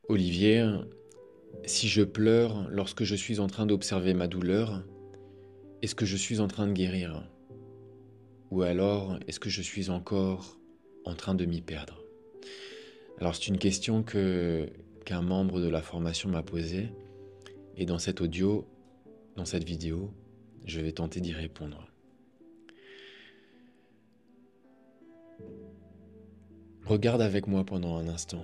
Olivier, si je pleure lorsque je suis en train d'observer ma douleur, est-ce que je suis en train de guérir? Ou alors, est-ce que je suis encore en train de m'y perdre? Alors, c'est une question qu'un membre de la formation m'a posée, et dans cet audio, dans cette vidéo, je vais tenter d'y répondre. Regarde avec moi pendant un instant.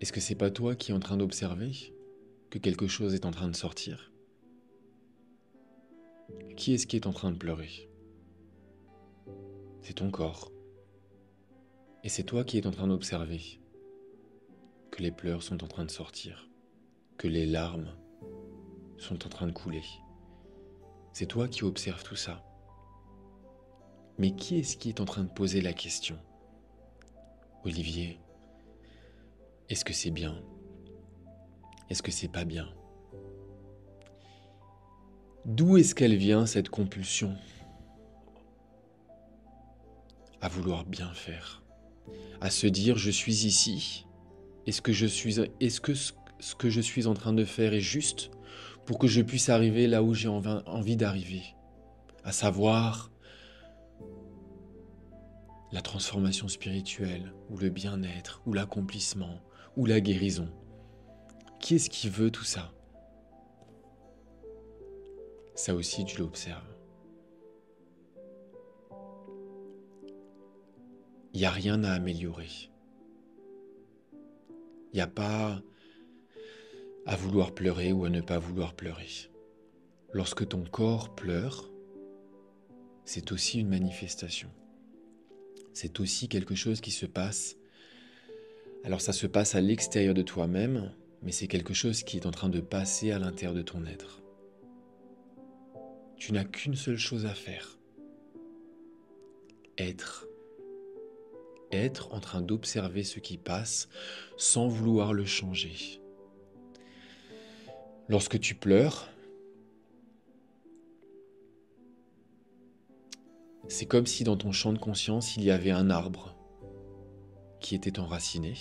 Est-ce que c'est pas toi qui es en train d'observer que quelque chose est en train de sortir? Qui est-ce qui est en train de pleurer? C'est ton corps. Et c'est toi qui es en train d'observer que les pleurs sont en train de sortir, que les larmes sont en train de couler. C'est toi qui observes tout ça. Mais qui est-ce qui est en train de poser la question? Olivier, est-ce que c'est bien? Est-ce que c'est pas bien? D'où est-ce qu'elle vient cette compulsion à vouloir bien faire? À se dire je suis ici, est-ce que ce que je suis en train de faire est juste pour que je puisse arriver là où j'ai envie d'arriver, à savoir la transformation spirituelle, ou le bien-être, ou l'accomplissement, ou la guérison. Qui est-ce qui veut tout ça? Ça aussi, tu l'observes. Il n'y a rien à améliorer. Il n'y a pas à vouloir pleurer ou à ne pas vouloir pleurer. Lorsque ton corps pleure, c'est aussi une manifestation. C'est aussi quelque chose qui se passe. Alors ça se passe à l'extérieur de toi-même, mais c'est quelque chose qui est en train de passer à l'intérieur de ton être. Tu n'as qu'une seule chose à faire. Être. Être en train d'observer ce qui passe sans vouloir le changer. Lorsque tu pleures, c'est comme si dans ton champ de conscience, il y avait un arbre qui était enraciné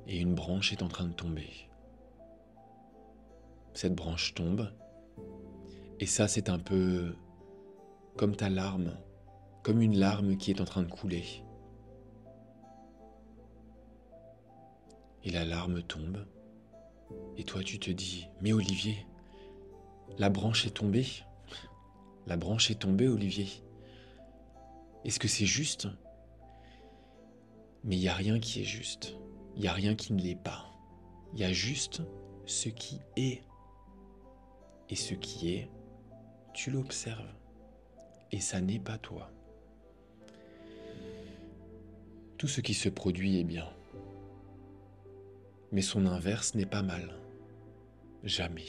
et une branche est en train de tomber. Cette branche tombe et ça, c'est un peu comme ta larme, comme une larme qui est en train de couler. Et la larme tombe et toi, tu te dis, mais Olivier, la branche est tombée. La branche est tombée, Olivier. Est-ce que c'est juste? Mais il n'y a rien qui est juste. Il n'y a rien qui ne l'est pas. Il y a juste ce qui est. Et ce qui est, tu l'observes. Et ça n'est pas toi. Tout ce qui se produit est bien. Mais son inverse n'est pas mal. Jamais.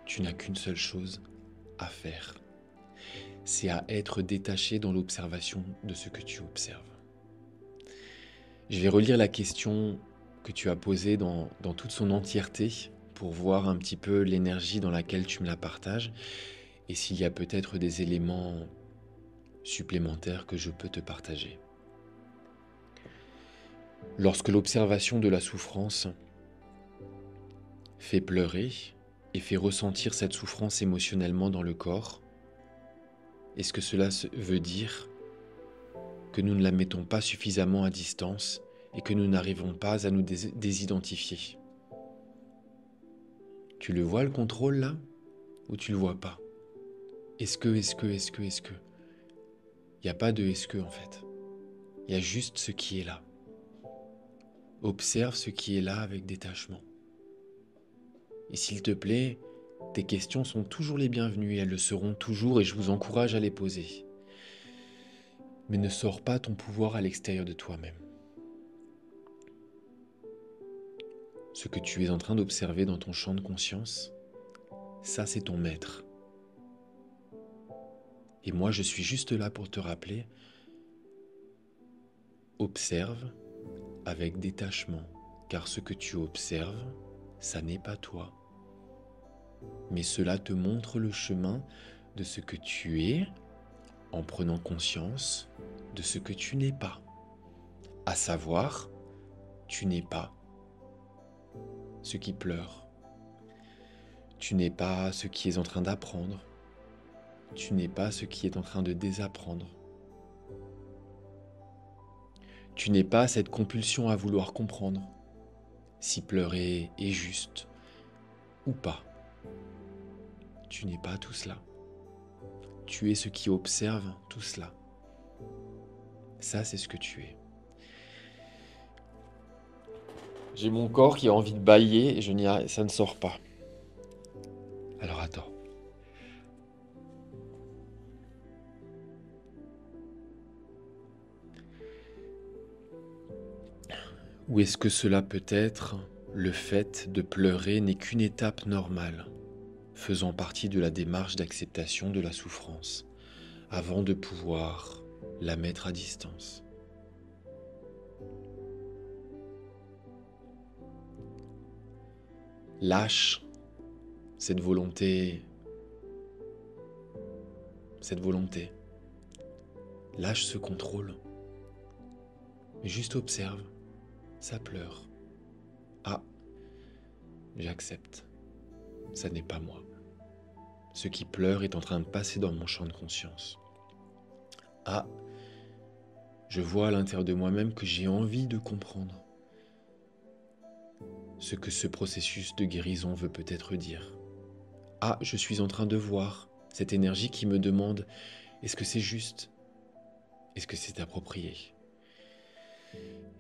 Tu n'as qu'une seule chose à faire. C'est à être détaché dans l'observation de ce que tu observes. Je vais relire la question que tu as posée dans toute son entièreté pour voir un petit peu l'énergie dans laquelle tu me la partages et s'il y a peut-être des éléments supplémentaires que je peux te partager. Lorsque l'observation de la souffrance fait pleurer et fait ressentir cette souffrance émotionnellement dans le corps, est-ce que cela veut dire que nous ne la mettons pas suffisamment à distance et que nous n'arrivons pas à nous désidentifier? Tu le vois le contrôle là? Ou tu le vois pas? Est-ce que? Il n'y a pas de est-ce que en fait. Il y a juste ce qui est là. Observe ce qui est là avec détachement. Et s'il te plaît, tes questions sont toujours les bienvenues et elles le seront toujours et je vous encourage à les poser. Mais ne sors pas ton pouvoir à l'extérieur de toi-même. Ce que tu es en train d'observer dans ton champ de conscience, ça c'est ton maître. Et moi je suis juste là pour te rappeler, observe avec détachement, car ce que tu observes, ça n'est pas toi. Mais cela te montre le chemin de ce que tu es en prenant conscience de ce que tu n'es pas. À savoir, tu n'es pas ce qui pleure. Tu n'es pas ce qui est en train d'apprendre. Tu n'es pas ce qui est en train de désapprendre. Tu n'es pas cette compulsion à vouloir comprendre si pleurer est juste ou pas. Tu n'es pas tout cela. Tu es ce qui observe tout cela. Ça, c'est ce que tu es. J'ai mon corps qui a envie de bâiller et ça ne sort pas. Alors attends. Ou est-ce que cela peut être le fait de pleurer n'est qu'une étape normale, faisant partie de la démarche d'acceptation de la souffrance, avant de pouvoir la mettre à distance? Lâche cette volonté. Lâche ce contrôle. Mais juste observe. Ça pleure. Ah, j'accepte. Ça n'est pas moi. Ce qui pleure est en train de passer dans mon champ de conscience. Ah, je vois à l'intérieur de moi-même que j'ai envie de comprendre ce que ce processus de guérison veut peut-être dire. Ah, je suis en train de voir cette énergie qui me demande, est-ce que c'est juste? Est-ce que c'est approprié?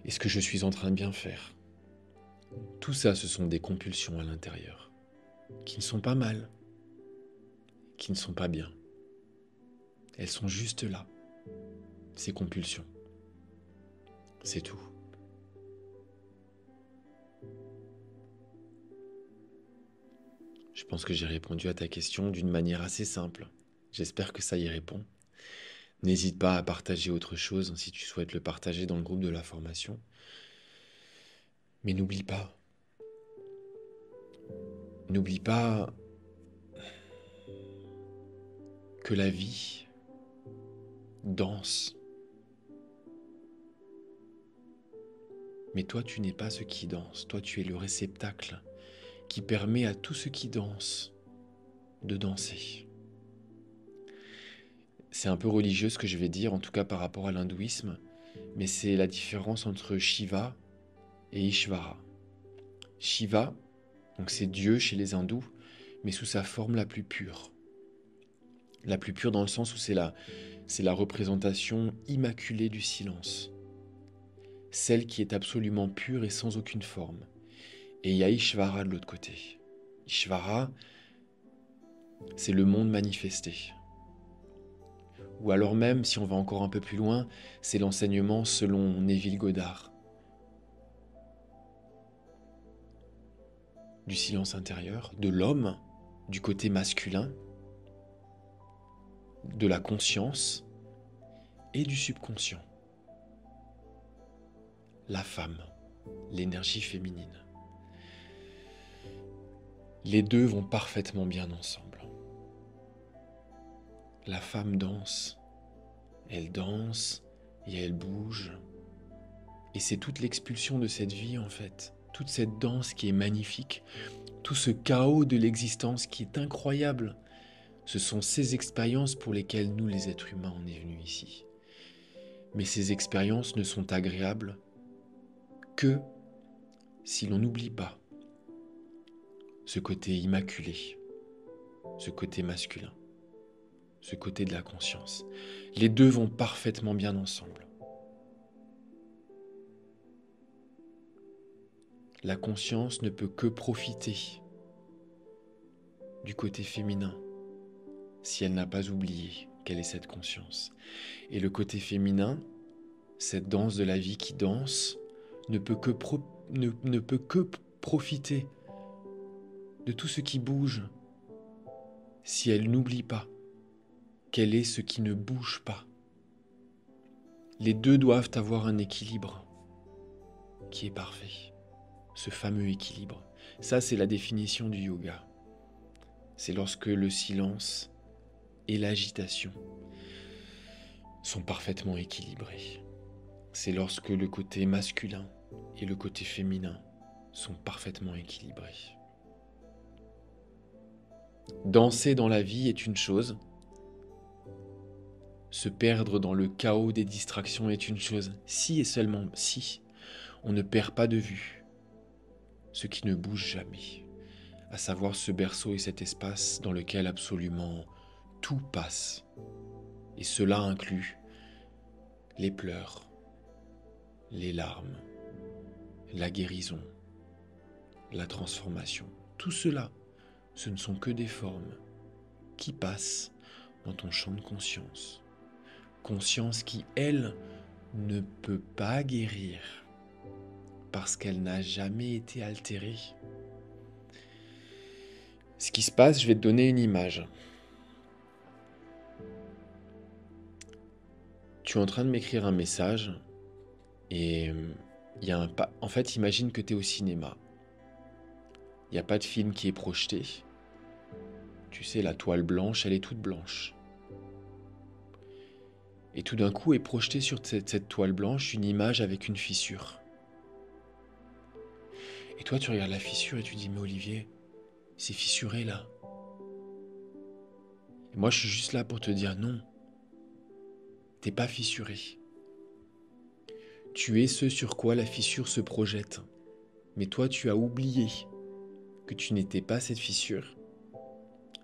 Est-ce que je suis en train de bien faire? Tout ça, ce sont des compulsions à l'intérieur, qui ne sont pas mal, qui ne sont pas bien. Elles sont juste là, ces compulsions. C'est tout. Je pense que j'ai répondu à ta question d'une manière assez simple. J'espère que ça y répond. N'hésite pas à partager autre chose si tu souhaites le partager dans le groupe de la formation. Mais n'oublie pas que la vie danse. Mais toi, tu n'es pas ce qui danse. Toi, tu es le réceptacle qui permet à tout ce qui danse de danser. C'est un peu religieux ce que je vais dire, en tout cas par rapport à l'hindouisme, mais c'est la différence entre Shiva et Ishvara. Shiva, donc c'est Dieu chez les hindous, mais sous sa forme la plus pure. La plus pure dans le sens où c'est la représentation immaculée du silence. Celle qui est absolument pure et sans aucune forme. Et il y a Ishvara de l'autre côté. Ishvara, c'est le monde manifesté. Ou alors même, si on va encore un peu plus loin, c'est l'enseignement selon Neville Goddard. Du silence intérieur, de l'homme, du côté masculin, de la conscience et du subconscient. La femme, l'énergie féminine. Les deux vont parfaitement bien ensemble. La femme danse et elle bouge. Et c'est toute l'expulsion de cette vie en fait. Toute cette danse qui est magnifique. Tout ce chaos de l'existence qui est incroyable. Ce sont ces expériences pour lesquelles nous les êtres humains on est venus ici. Mais ces expériences ne sont agréables que si l'on n'oublie pas ce côté immaculé, ce côté masculin, ce côté de la conscience. Les deux vont parfaitement bien ensemble. La conscience ne peut que profiter du côté féminin si elle n'a pas oublié quelle est cette conscience. Et le côté féminin, cette danse de la vie qui danse, ne peut que profiter de tout ce qui bouge si elle n'oublie pas quel est ce qui ne bouge pas. Les deux doivent avoir un équilibre qui est parfait. Ce fameux équilibre. Ça, c'est la définition du yoga. C'est lorsque le silence et l'agitation sont parfaitement équilibrés. C'est lorsque le côté masculin et le côté féminin sont parfaitement équilibrés. Danser dans la vie est une chose, se perdre dans le chaos des distractions est une chose, si et seulement si on ne perd pas de vue ce qui ne bouge jamais, à savoir ce berceau et cet espace dans lequel absolument tout passe. Et cela inclut les pleurs, les larmes, la guérison, la transformation. Tout cela, ce ne sont que des formes qui passent dans ton champ de conscience. Conscience qui, elle, ne peut pas guérir parce qu'elle n'a jamais été altérée. Ce qui se passe, je vais te donner une image. Tu es en train de m'écrire un message et il y a en fait, imagine que tu es au cinéma. Il n'y a pas de film qui est projeté. Tu sais, la toile blanche, elle est toute blanche. Et tout d'un coup est projetée sur cette toile blanche une image avec une fissure. Et toi, tu regardes la fissure et tu dis, mais Olivier, c'est fissuré là. Et moi, je suis juste là pour te dire non. T'es pas fissuré. Tu es ce sur quoi la fissure se projette. Mais toi, tu as oublié que tu n'étais pas cette fissure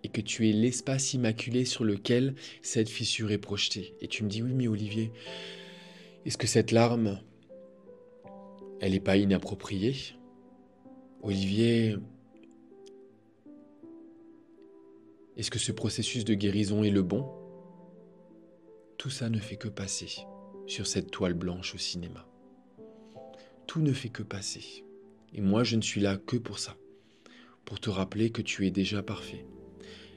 et que tu es l'espace immaculé sur lequel cette fissure est projetée. Et tu me dis, oui, mais Olivier, est-ce que cette larme, elle n'est pas inappropriée? Olivier, est-ce que ce processus de guérison est le bon? Tout ça ne fait que passer sur cette toile blanche au cinéma. Tout ne fait que passer. Et moi, je ne suis là que pour ça. Pour te rappeler que tu es déjà parfait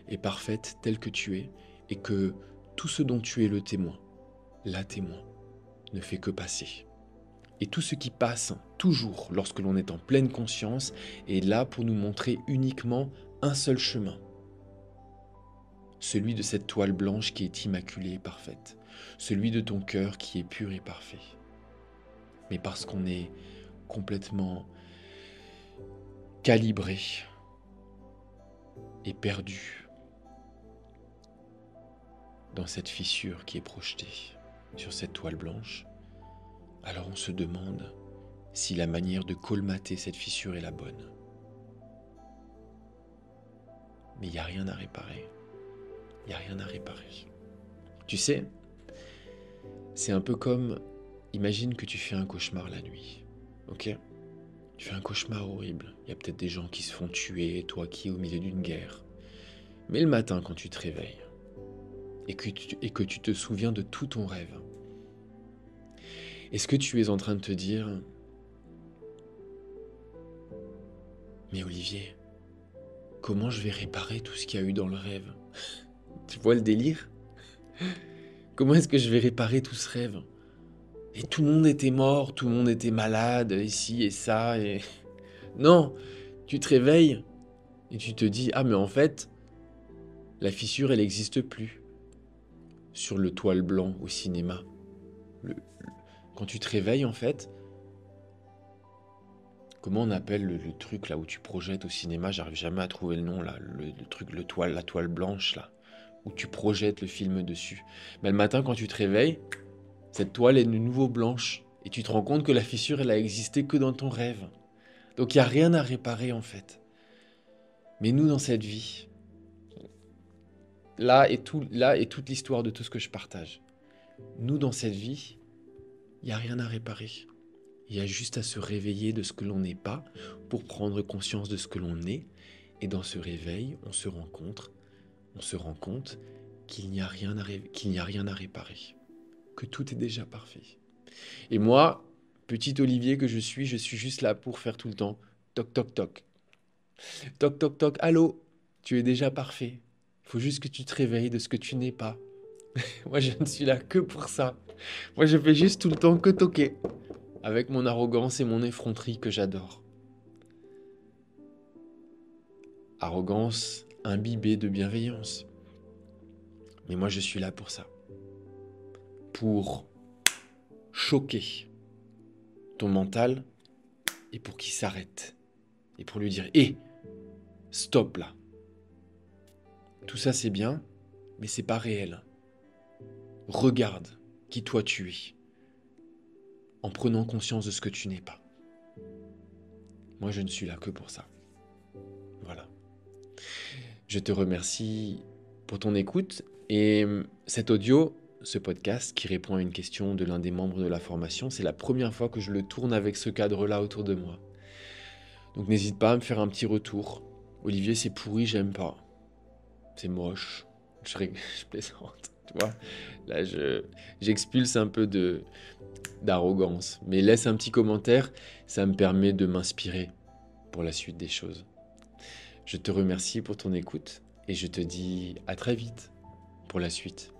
et parfaite telle que tu es et que tout ce dont tu es le témoin, la témoin, ne fait que passer. Et tout ce qui passe toujours lorsque l'on est en pleine conscience est là pour nous montrer uniquement un seul chemin. Celui de cette toile blanche qui est immaculée et parfaite. Celui de ton cœur qui est pur et parfait. Mais parce qu'on est complètement calibré et perdu dans cette fissure qui est projetée sur cette toile blanche, alors on se demande si la manière de colmater cette fissure est la bonne. Mais il n'y a rien à réparer. Il n'y a rien à réparer. Tu sais, c'est un peu comme, imagine que tu fais un cauchemar la nuit, ok ? Tu fais un cauchemar horrible. Il y a peut-être des gens qui se font tuer, toi qui es au milieu d'une guerre. Mais le matin, quand tu te réveilles, et que tu te souviens de tout ton rêve, est-ce que tu es en train de te dire « Mais Olivier, comment je vais réparer tout ce qu'il y a eu dans le rêve ?» Tu vois le délire ? Comment est-ce que je vais réparer tout ce rêve ? Et tout le monde était mort, tout le monde était malade, ici et ça, et... Non, tu te réveilles et tu te dis « Ah mais en fait, la fissure elle n'existe plus. » Sur le toile blanc au cinéma. Quand tu te réveilles en fait, comment on appelle le truc là où tu projettes au cinéma, j'arrive jamais à trouver le nom là, le truc, la toile blanche là, où tu projettes le film dessus. Mais le matin quand tu te réveilles, cette toile est de nouveau blanche et tu te rends compte que la fissure elle a existé que dans ton rêve. Donc il n'y a rien à réparer en fait. Mais nous dans cette vie, là est toute l'histoire de tout ce que je partage. Nous dans cette vie, il n'y a rien à réparer. Il y a juste à se réveiller de ce que l'on n'est pas pour prendre conscience de ce que l'on est. Et dans ce réveil, on se rend compte qu'il n'y a rien à réparer, que tout est déjà parfait. Et moi, petit Olivier que je suis juste là pour faire tout le temps toc toc toc. Toc toc toc, allô, tu es déjà parfait. Il faut juste que tu te réveilles de ce que tu n'es pas. Moi, je ne suis là que pour ça. Moi, je fais juste tout le temps que toquer. Avec mon arrogance et mon effronterie que j'adore. Arrogance imbibée de bienveillance. Mais moi je suis là pour ça. pour choquer ton mental et pour qu'il s'arrête. Et pour lui dire, hé, stop là. Tout ça c'est bien, mais c'est pas réel. Regarde qui toi tu es, en prenant conscience de ce que tu n'es pas. Moi je ne suis là que pour ça. Voilà. Je te remercie pour ton écoute et cet audio, ce podcast qui répond à une question de l'un des membres de la formation, c'est la première fois que je le tourne avec ce cadre-là autour de moi. Donc n'hésite pas à me faire un petit retour. Olivier, c'est pourri, j'aime pas. C'est moche. Je plaisante, tu vois. Là, j'expulse un peu d'arrogance. Mais laisse un petit commentaire, ça me permet de m'inspirer pour la suite des choses. Je te remercie pour ton écoute et je te dis à très vite pour la suite.